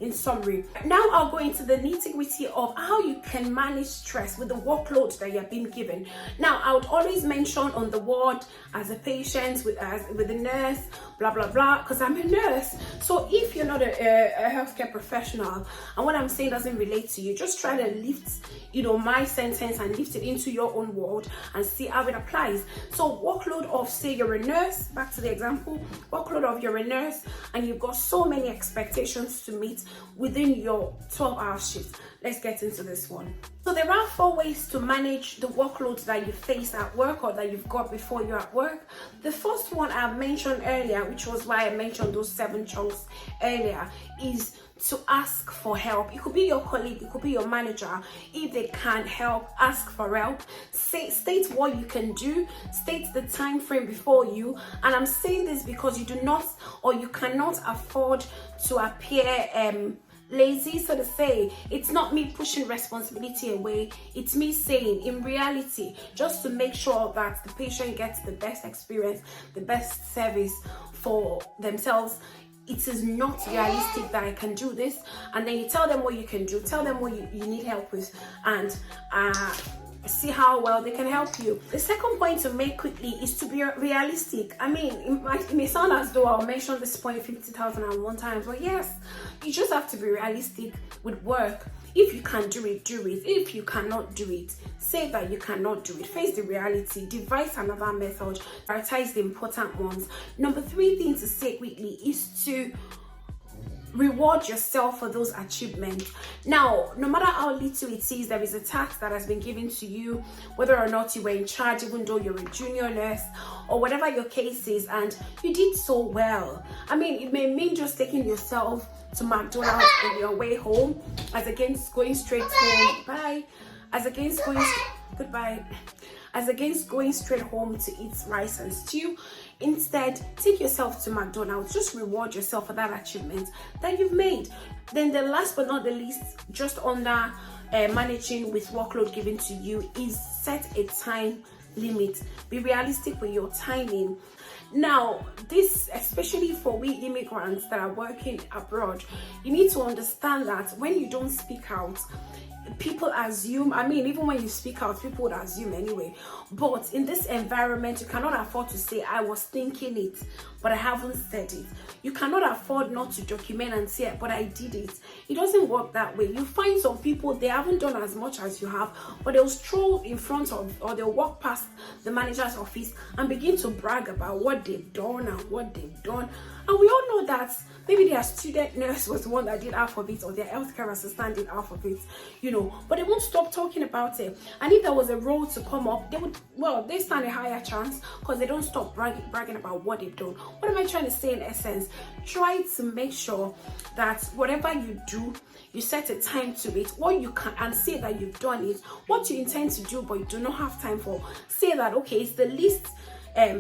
in summary. Now I'll go into the nitty-gritty of how you can manage stress with the workload that you have been given. Now, I would always mention on the ward, as a patient, with a nurse, blah blah blah, because I'm a nurse. So if you're not a healthcare professional and what I'm saying doesn't relate to you, just try to lift, my sentence and lift it into your own world and see how it applies. So workload of, say you're a nurse, back to the example, workload of you're a nurse and you've got so many expectations to meet within your 12-hour shift. Let's get into this one. So there are 4 ways to manage the workloads that you face at work or that you've got before you're at work. The first one I've mentioned earlier, which was why I mentioned those 7 chunks earlier, is to ask for help. It could be your colleague, it could be your manager. If they can't help, ask for help. State what you can do, state the time frame before you. And I'm saying this because you do not, or you cannot afford to appear lazy, so to say. It's not me pushing responsibility away, it's me saying, in reality, just to make sure that the patient gets the best experience, the best service for themselves, it is not realistic that I can do this. And then you tell them what you can do, tell them what you need help with, and see how well they can help you. The second point to make quickly is to be realistic. I mean, it may sound as though I'll mention this point 50,001 times, but yes, you just have to be realistic with work. If you can do it, do it. If you cannot do it, say that you cannot do it. Face the reality, devise another method, prioritize the important ones. Number 3 thing to say quickly is to reward yourself for those achievements. Now, no matter how little it is, there is a task that has been given to you, whether or not you were in charge, even though you're a junior nurse, or whatever your case is, and you did so well. I mean, it may mean just taking yourself to McDonald's on your way home, as against going straight home. Bye. As against going goodbye. As against going straight home to eat rice and stew. Instead, take yourself to McDonald's. Just reward yourself for that achievement that you've made. Then the last but not the least, just under managing with workload given to you, is set a time limit. Be realistic with your timing. Now, this, especially for we immigrants that are working abroad, you need to understand that when you don't speak out, people assume. I mean, even when you speak out, people would assume anyway. But in this environment, you cannot afford to say, I was thinking it, but I haven't said it. You cannot afford not to document and say, but I did it. It doesn't work that way. You find some people, they haven't done as much as you have, but they'll stroll in front of, or they'll walk past the manager's office and begin to brag about what they've done and what they've done. And we all know that maybe their student nurse was the one that did half of it, or their healthcare assistant did half of it, but they won't stop talking about it. And if there was a role to come up, they stand a higher chance because they don't stop bragging about what they've done. What am I trying to say in essence? Try to make sure that whatever you do, you set a time to it, what you can, and say that you've done it. What you intend to do but you do not have time for, say that, okay, it's the least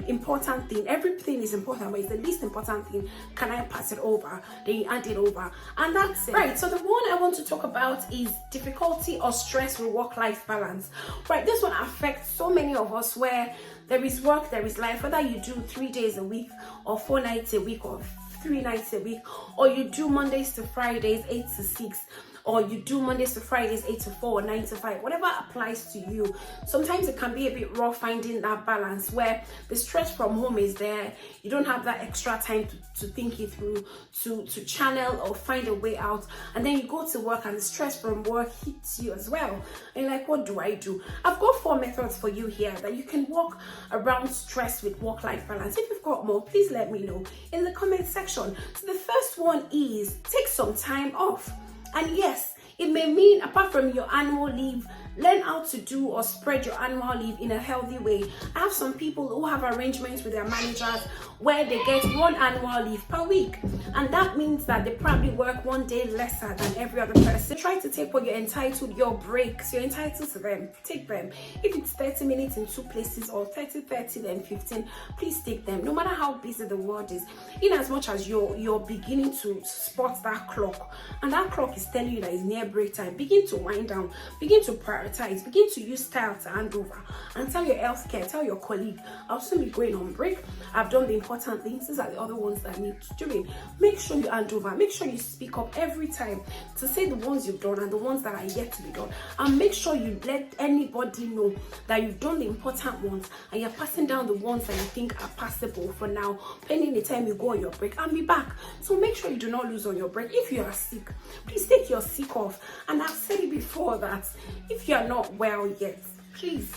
important thing. Everything is important, but it's the least important thing. Can I pass it over? Then you hand it over, and that's it. Right, so the one I want to talk about is difficulty or stress with work-life balance. Right, this one affects so many of us, where there is work, there is life, whether you do 3 days a week or 4 nights a week or 3 nights a week, or you do Mondays to Fridays 8 to 6, or you do Mondays to Fridays 8 to 4 or 9 to 5, whatever applies to you. Sometimes it can be a bit rough finding that balance, where the stress from home is there, you don't have that extra time to think it through, to channel or find a way out, and then you go to work and the stress from work hits you as well, and you're like, what do I do? I've got 4 methods for you here that you can work around stress with work-life balance. If you've got more, please let me know in the comment section. So the first one is take some time off. And yes, it may mean, apart from your annual leave, learn how to do or spread your annual leave in a healthy way. I have some people who have arrangements with their managers where they get 1 annual leave per week, and that means that they probably work 1 day lesser than every other person. Try to take what you're entitled, your breaks, you're entitled to them, take them. If it's 30 minutes in 2 places, or 30 then 15, please take them, no matter how busy the world is. In as much as you're beginning to spot that clock, and that clock is telling you that it's near break time, begin to wind down, begin to prioritize prioritize. Begin to use style to hand over and tell your healthcare, tell your colleague, I'll soon be going on break. I've done the important things. These are the other ones that I need to do it. Make sure you hand over. Make sure you speak up every time to say the ones you've done and the ones that are yet to be done. And make sure you let anybody know that you've done the important ones and you're passing down the ones that you think are passable for now, pending the time you go on your break and be back. So make sure you do not lose on your break. If you are sick, please take your sick off. And I've said it before that if you are not well yet, please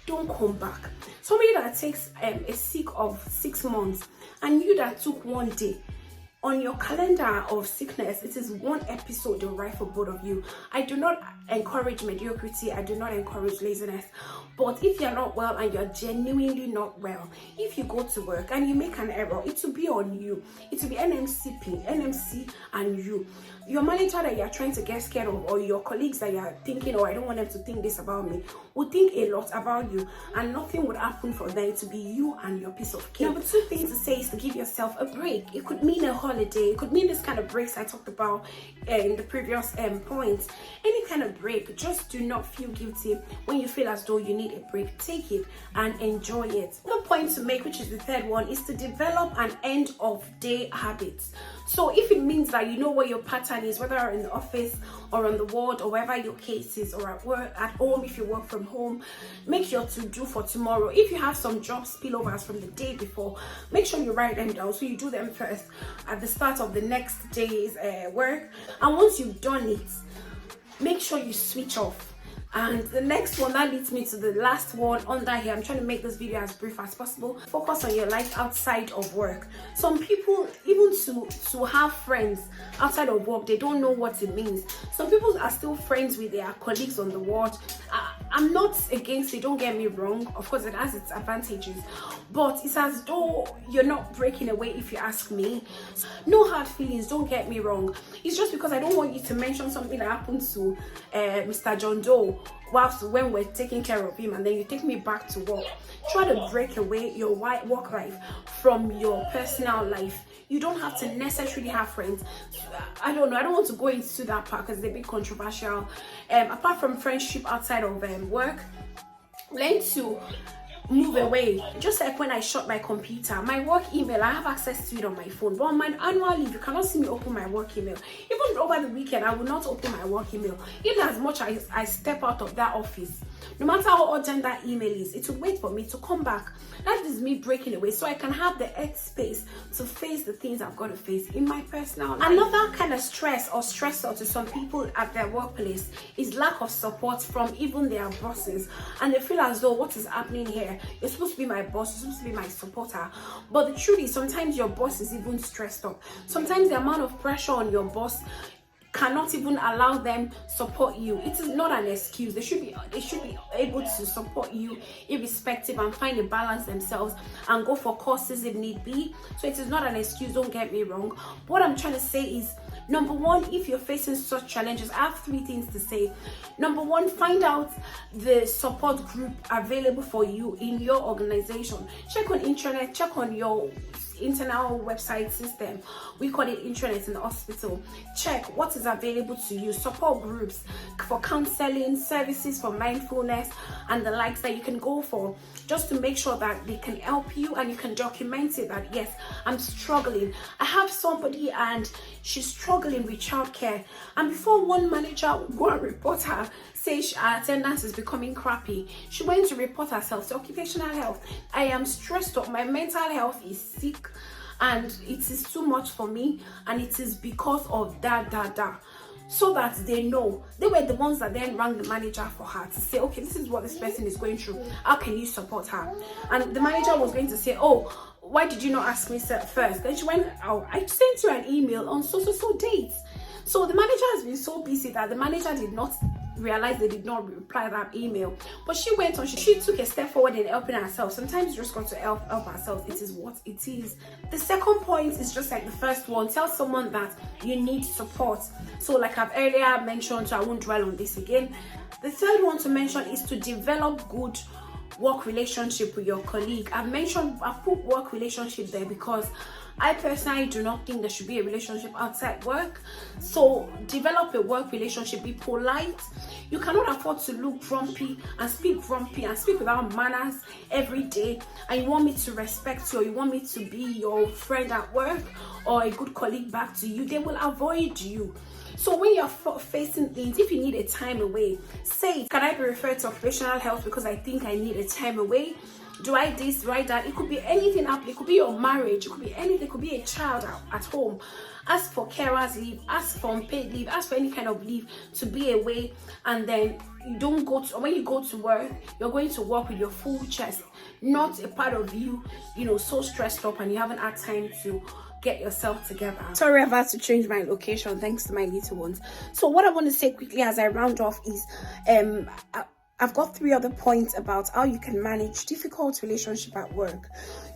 don't come back. Somebody that takes a sick of 6 months and you that took 1 day, on your calendar of sickness, it is 1 episode you'll write for both of you. I do not encourage mediocrity. I do not encourage laziness. But if you're not well and you're genuinely not well, if you go to work and you make an error, it will be on you. It will be NMC and you. Your manager that you're trying to get scared of, or your colleagues that you're thinking, oh, I don't want them to think this about me, will think a lot about you, and nothing would happen for them. To be you and your piece of cake. Number 2 things to say is to give yourself a break. It could mean a holiday. It could mean this kind of breaks I talked about in the previous points. Any kind of break. Just do not feel guilty when you feel as though you need a break. Take it and enjoy it. Another point to make, which is the 3rd one, is to develop an end of day habit. So if it means that you know what your pattern is, whether in the office or on the ward or wherever your case is, or at work, at home, if you work from home, make your to-do for tomorrow. If you have some job spillovers from the day before, make sure you write them down so you do them first at the start of the next day's work. And once you've done it, make sure you switch off. And the next one, that leads me to the last one under here. I'm trying to make this video as brief as possible. Focus on your life outside of work. Some people, even to have friends outside of work, they don't know what it means. Some people are still friends with their colleagues on the ward. I'm not against it, don't get me wrong. Of course, it has its advantages. But it's as though you're not breaking away, if you ask me. No hard feelings, don't get me wrong. It's just because I don't want you to mention something that happened to Mr. John Doe whilst when we're taking care of him, and then you take me back to work. Try to break away your work life from your personal life. You don't have to necessarily have friends. I don't know, I don't want to go into that part because it's a bit controversial. Apart from friendship outside of work, learn to move away. Just like when I shut my computer, my work email, I have access to it on my phone, but on my annual leave, you cannot see me open my work email. Even over the weekend, I will not open my work email. Even as much as I step out of that office, no matter how urgent that email is, it will wait for me to come back. That is me breaking away so I can have the headspace to face the things I've got to face in my personal life. Another kind of stress or stressor to some people at their workplace is lack of support from even their bosses, and they feel as though, what is happening here? You're supposed to be my boss, you're supposed to be my supporter. But the truth is, sometimes your boss is even stressed up. Sometimes the amount of pressure on your boss cannot even allow them support you. It is not an excuse. They should be able to support you irrespective and find a balance themselves and go for courses if need be. So it is not an excuse, don't get me wrong. What I'm trying to say is, number 1, if you're facing such challenges, I have 3 things to say. Number 1, find out the support group available for you in your organization. Check on intranet, check on your internal website system. We call it intranet in the hospital. Check what is available to you. Support groups for counseling, services for mindfulness, and the likes that you can go for, just to make sure that they can help you and you can document it that, yes, I'm struggling. I have somebody and she's struggling with childcare, and before one manager would go and report her, say her attendance is becoming crappy, she went to report herself to occupational health. I am stressed up, my mental health is sick and it is too much for me, and it is because of that. So that they know. They were the ones that then rang the manager for her to say, okay, this is what this person is going through, how can you support her? And the manager was going to say, oh, why did you not ask me first? Then she went, oh, I sent you an email on so dates. So the manager has been so busy that the manager did not realize they did not reply that email. But she went on, she took a step forward in helping herself. Sometimes you just got to help ourselves. It is what it is. The second point is just like the first one. Tell someone that you need support. So like I've earlier mentioned, so I won't dwell on this again. The third one to mention is to develop good work relationship with your colleague. I've put work relationship there because I personally do not think there should be a relationship outside work. So develop a work relationship, be polite. You cannot afford to look grumpy and speak without manners every day, and you want me to respect you, or you want me to be your friend at work or a good colleague back to you. They will avoid you. So when you're facing things, if you need a time away, say, can I be referred to occupational health because I think I need a time away? Do I this, do I that? It could be anything up. It could be your marriage. It could be anything. It could be a child at home. Ask for carers leave. Ask for unpaid leave. Ask for any kind of leave to be away. And then you don't go to, when you go to work, you're going to work with your full chest, not a part of you, so stressed up and you haven't had time to get yourself together. Sorry, I've had to change my location thanks to my little ones. So what I want to say quickly as I round off is I've got 3 other points about how you can manage difficult relationship at work.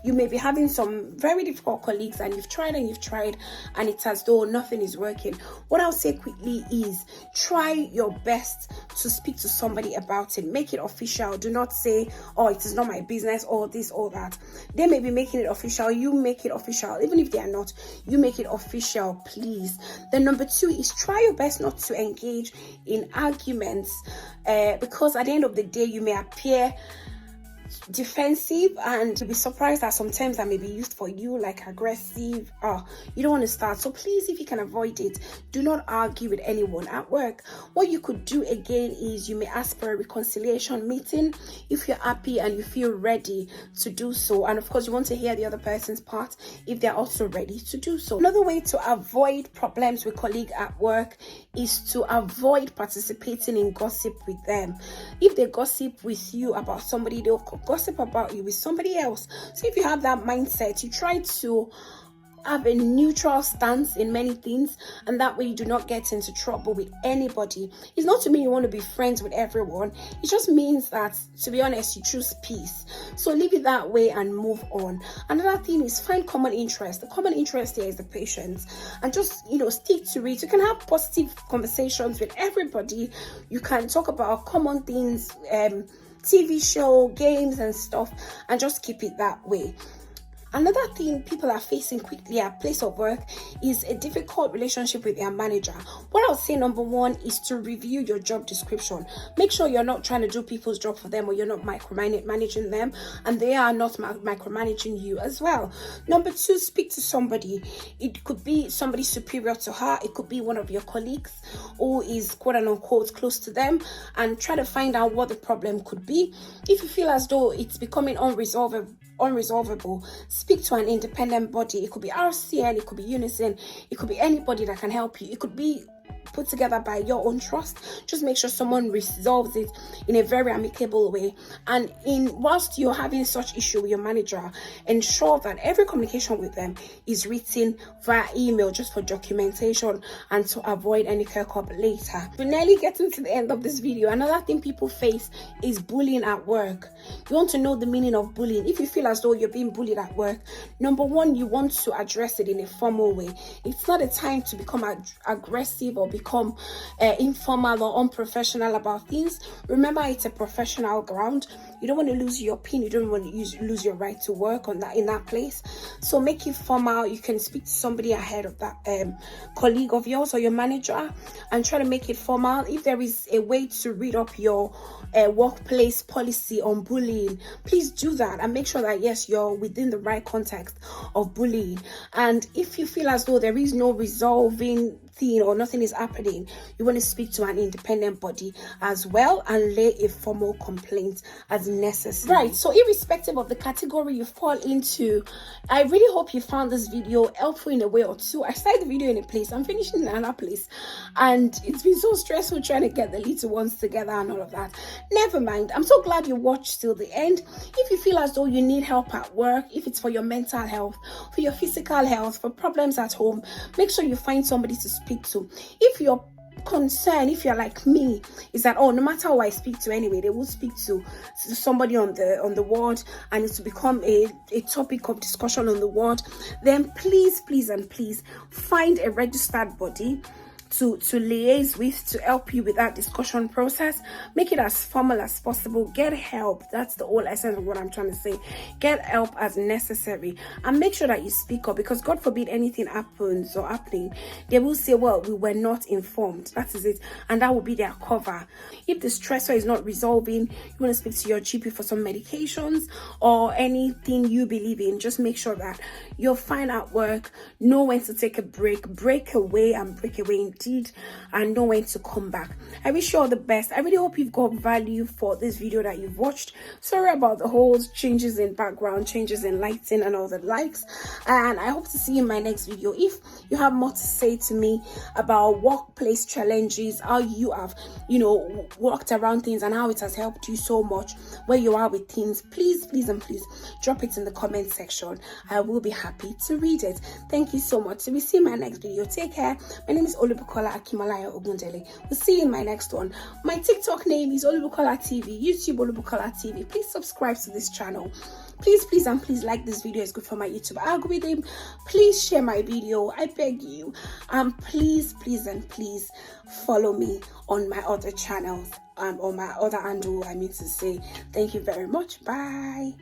You may be having some very difficult colleagues and you've tried and it's as though nothing is working. What I'll say quickly is try your best to speak to somebody about it. Make it official. Do not say, oh, it is not my business, or this or that. They may be making it official. You make it official. Even if they are not, you make it official, please. Then number 2 is try your best not to engage in arguments because at the end of the day, you may appear defensive and you'll be surprised that sometimes that may be used for you, like aggressive. You don't want to start. So please, if you can avoid it, do not argue with anyone at work. What you could do again is you may ask for a reconciliation meeting if you're happy and you feel ready to do so, and of course you want to hear the other person's part if they're also ready to do so. Another way to avoid problems with colleagues at work is to avoid participating in gossip with them. If they gossip with you about somebody, they'll gossip about you with somebody else. So if you have that mindset, you try to have a neutral stance in many things, and that way you do not get into trouble with anybody. It's not to mean you want to be friends with everyone. It just means that, to be honest, you choose peace. So leave it that way and move on. Another thing is find common interest. The common interest here is the patients, and just stick to it. You can have positive conversations with everybody. You can talk about common things, TV show, games and stuff, and just keep it that way. Another thing people are facing quickly at place of work is a difficult relationship with their manager. What I would say, number 1, is to review your job description. Make sure you're not trying to do people's job for them, or you're not micromanaging them, and they are not micromanaging you as well. Number 2, speak to somebody. It could be somebody superior to her. It could be one of your colleagues who is quote unquote close to them, and try to find out what the problem could be. If you feel as though it's becoming unresolvable, speak to an independent body. It could be RCN, it could be Unison, it could be anybody that can help you. It could be put together by your own trust. Just make sure someone resolves it in a very amicable way. And whilst you're having such issue with your manager, ensure that every communication with them is written via email, just for documentation and to avoid any kirk-up later. We're nearly getting to the end of this video. Another thing people face is bullying at work. You want to know the meaning of bullying. If you feel as though you're being bullied at work, number 1, you want to address it in a formal way. It's not a time to become aggressive or become informal or unprofessional about things. Remember, it's a professional ground. You don't want to lose your pin. You don't want to lose your right to work in that place. So make it formal. You can speak to somebody ahead of that colleague of yours or your manager, and try to make it formal. If there is a way to read up your workplace policy on bullying, please do that and make sure that yes, you're within the right context of bullying. And if you feel as though there is no resolving thing or nothing is happening, you want to speak to an independent body as well and lay a formal complaint as necessary. Right, so irrespective of the category you fall into, I really hope you found this video helpful in a way or two. I started the video in a place, I'm finishing in another place, and it's been so stressful trying to get the little ones together and all of that. Never mind, I'm so glad you watched till the end. If you feel as though you need help at work, if it's for your mental health, for your physical health, for problems at home, make sure you find somebody to speak to. If your concern, if you're like me, is that no matter who I speak to anyway, they will speak to somebody on the ward, and it's to become a topic of discussion on the ward, then please and please find a registered body. to liaise with, to help you with that discussion process. Make it as formal as possible. Get help. That's the whole essence of what I'm trying to say. Get help as necessary, and make sure that you speak up, because God forbid anything happens or happening, they will say, well, we were not informed. That is it, and that will be their cover. If the stressor is not resolving, you want to speak to your GP for some medications or anything you believe in. Just make sure that you're fine at work, know when to take a break away indeed, and know when to come back. I wish you all the best. I really hope you've got value for this video that you've watched. Sorry about the whole changes in background, changes in lighting and all the likes, and I hope to see you in my next video. If you have more to say to me about workplace challenges, how you have worked around things and how it has helped you so much where you are with things, please drop it in the comment section. I will be happy to read it. Thank you so much. So we see you in my next video. Take care. My name is Olubukola Akimalaya Ogundele. We'll see you in my next one. My TikTok name is Olubukola TV, YouTube Olubukola TV. Please subscribe to this channel. Please like this video. It's good for my YouTube algorithm. Please share my video, I beg you. And please follow me on my other channels, on my other handle, I mean to say. Thank you very much. Bye.